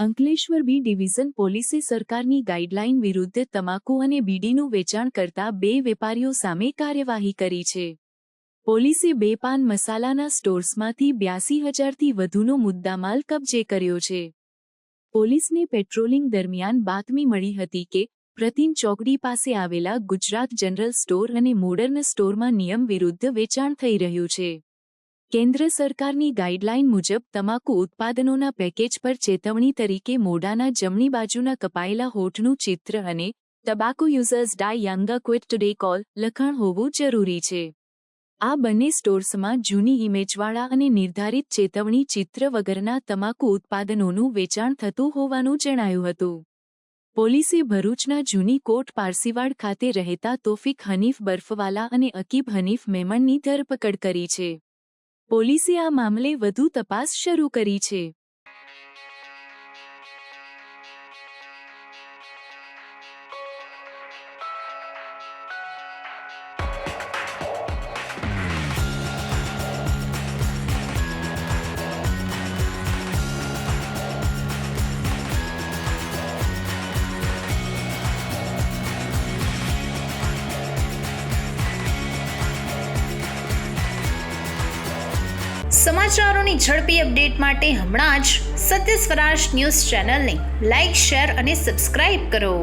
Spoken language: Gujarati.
અંકલેશ્વર બી ડિવિઝન પોલીસે સરકારની ગાઈડલાઈન વિરુદ્ધ તમાકુ અને બીડીનું વેચાણ કરતા 2 વેપારીઓ સામે કાર્યવાહી કરી છે. પોલીસે 2 પાન મસાલાના સ્ટોર્સમાંથી 82,000થી વધુનો મુદ્દામાલ કબજે કર્યો છે. પોલીસને પેટ્રોલિંગ દરમિયાન બાતમી મળી હતી કે પ્રતિન ચોકડી પાસે આવેલા ગુજરાત જનરલ સ્ટોર અને મોડર્ન સ્ટોરમાં નિયમ વિરુદ્ધ વેચાણ થઈ રહ્યું છે. કેન્દ્ર સરકારની ગાઈડલાઈન મુજબ તમાકુ ઉત્પાદનોના પેકેજ પર ચેતવણી તરીકે મોઢાના જમણી બાજુના કપાયેલા હોઠનું ચિત્ર અને ટબાકો યુઝર્સ ડાય યંગર ક્વિટ ટુડે કોલ લખાણ હોવું જરૂરી છે. આ બંને સ્ટોર્સમાં જૂની ઇમેજવાળા અને નિર્ધારિત ચેતવણી ચિત્ર વગરના તમાકુ ઉત્પાદનોનું વેચાણ થતું હોવાનું જણાયું હતું. પોલીસે ભરૂચના જૂની કોટ પારસીવાડ ખાતે રહેતા તોફિક હનીફ બર્ફવાલા અને અકીબ હનીફ મેમણની ધરપકડ કરી છે. પોલીસે આ મામલે વધુ તપાસ શરૂ કરી છે. સમાચારોની ઝડપી અપડેટ માટે હમણાં જ સત્ય સ્વરાજ ન્યૂઝ ચેનલને લાઇક, શેર અને સબસ્ક્રાઇબ કરો.